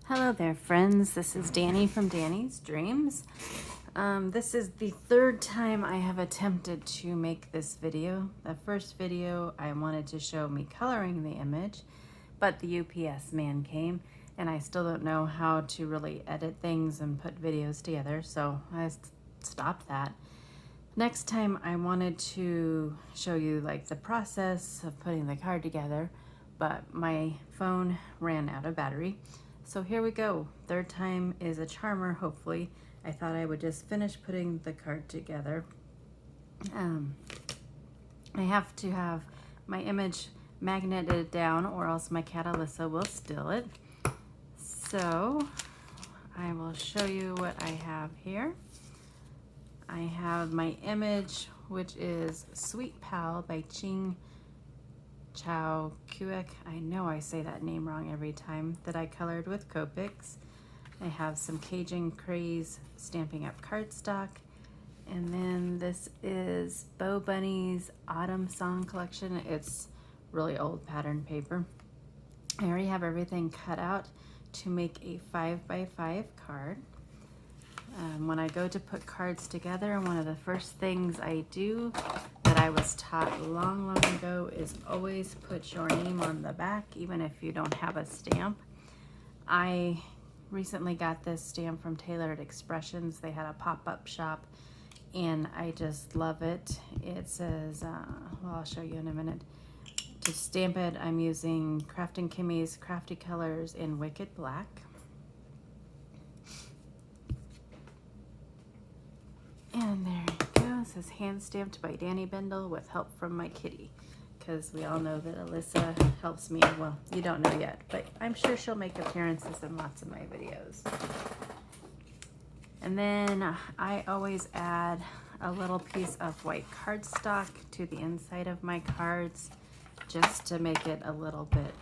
Hello there, friends. This is Danny from Danny's Dreams. This is the third time I have attempted to make this video. The first video I wanted to show me coloring the image, but the UPS man came and I still don't know how to really edit things and put videos together, so I stopped that. Next time I wanted to show you like the process of putting the card together, but my phone ran out of battery. So here we go. Third time is a charmer, hopefully. I thought I would just finish putting the card together. I have to have my image magneted down or else my cat Alyssa will steal it. So I will show you what I have here. I have my image, which is Sweet Pal by Ching-Chou Kuik. I know I say that name wrong every time, that I colored with Copics. I have some Cajun Craze Stampin' Up cardstock. And then this is Bo Bunny's Autumn Song Collection. It's really old pattern paper. I already have everything cut out to make a 5x5 card. When I go to put cards together, one of the first things I do that I was taught long ago is always put your name on the back, even if you don't have a stamp. I recently got this stamp from Tailored Expressions. They had a pop-up shop and I just love it. It says, well, I'll show you in a minute. To stamp it, I'm using Craftin' Kimmy's Crafty Colors in Wicked Black. And there you go. It says hand stamped by Danny Bendel with help from my kitty. Because we all know that Alyssa helps me. Well, you don't know yet, but I'm sure she'll make appearances in lots of my videos. And then I always add a little piece of white cardstock to the inside of my cards just to make it a little bit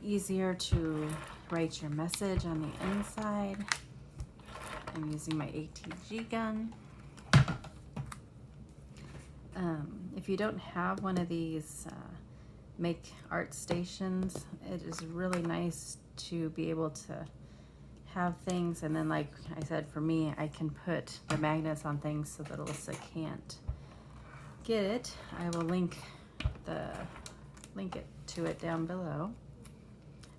easier to write your message on the inside. I'm using my ATG gun. If you don't have one of these make art stations, it is really nice to be able to have things, and then like I said, for me, I can put the magnets on things so that Alyssa can't get it. I will link it to it down below.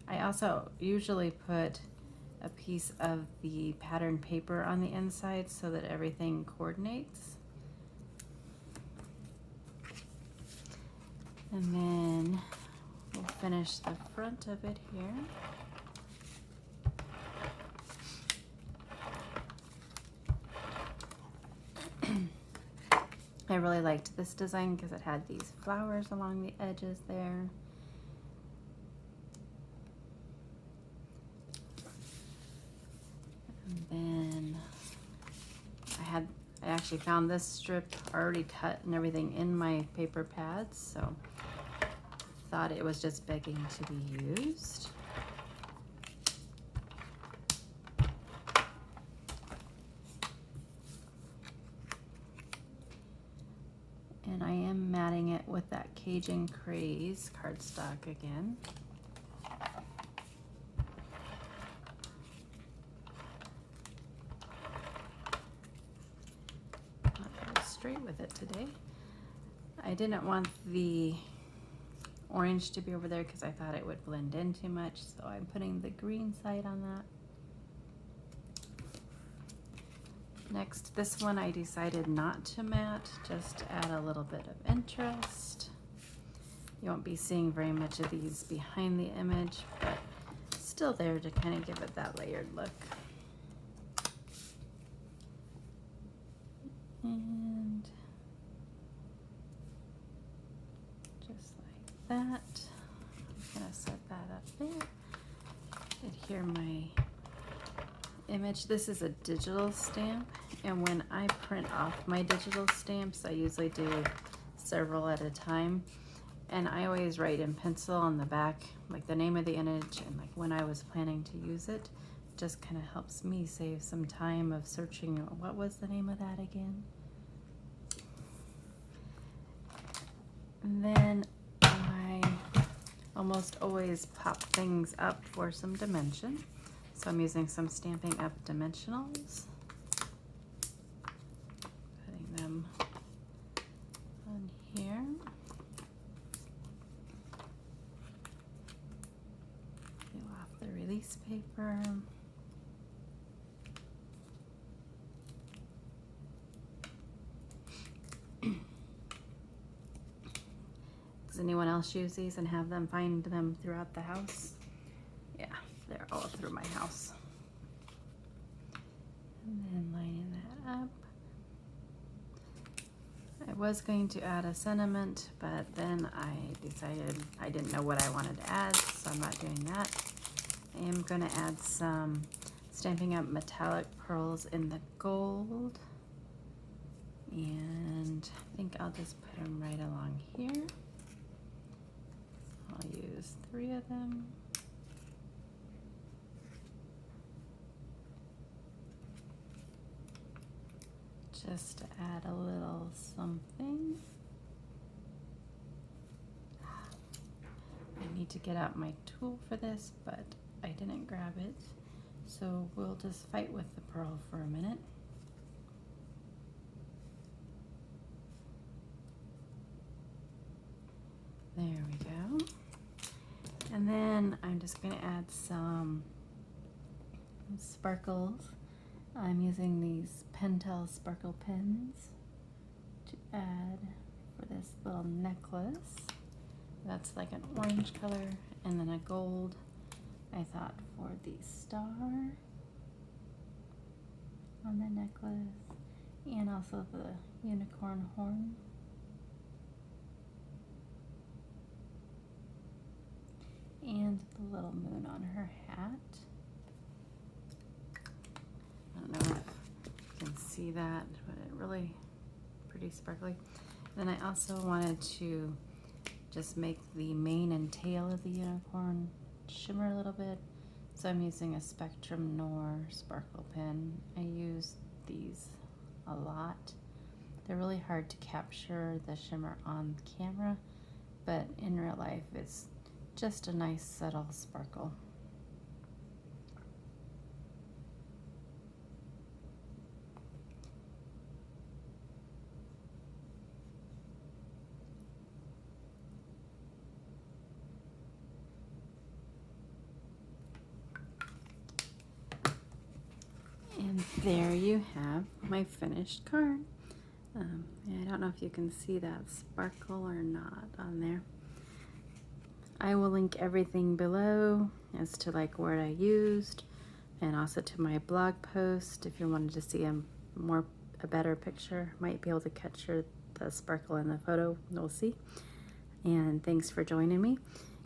I also usually put a piece of the pattern paper on the inside so that everything coordinates. And then we'll finish the front of it here. I really liked this design because it had these flowers along the edges there. And then I actually found this strip already cut and everything in my paper pads, so thought it was just begging to be used. And I am matting it with that Cajun Craze cardstock again. Not very straight with it today. I didn't want the orange to be over there because I thought it would blend in too much, so I'm putting the green side on that. Next, this one I decided not to matte, just to add a little bit of interest. You won't be seeing very much of these behind the image, but still there to kind of give it that layered look. And just like that. I'm gonna set that up there. Adhere my image. This is a digital stamp, and when I print off my digital stamps, I usually do several at a time, and I always write in pencil on the back like the name of the image and like when I was planning to use it. Just kind of helps me save some time of searching what was the name of that again. And then I almost always pop things up for some dimension. So I'm using some Stampin' Up dimensionals, putting them on here. Peel off the release paper. Does anyone else use these and have them find them throughout the house? Yeah, they're all through my house. And then lining that up. I was going to add a sentiment, but then I decided I didn't know what I wanted to add, so I'm not doing that. I am going to add some Stampin' Up metallic pearls in the gold. And I think I'll just put them right along here. I'll use 3 of them. Just to add a little something. I need to get out my tool for this, but I didn't grab it. So we'll just fight with the pearl for a minute. There we go. And then I'm just going to add some sparkles. I'm using these Pentel sparkle pens to add for this little necklace. That's like an orange color and then a gold. I thought for the star on the necklace and also the unicorn horn. And the little moon on her hat. I don't know if you can see that, but it really pretty sparkly. Then I also wanted to just make the mane and tail of the unicorn shimmer a little bit. So I'm using a Spectrum Noir sparkle pen. I use these a lot. They're really hard to capture the shimmer on camera, but in real life it's just a nice subtle sparkle. And there you have my finished card. I don't know if you can see that sparkle or not on there. I will link everything below as to like where I used and also to my blog post if you wanted to see a better picture. Might be able to capture the sparkle in the photo, we'll see. And thanks for joining me.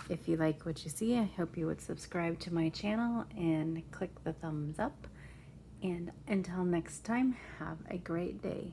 If you like what you see, I hope you would subscribe to my channel and click the thumbs up. And until next time, have a great day.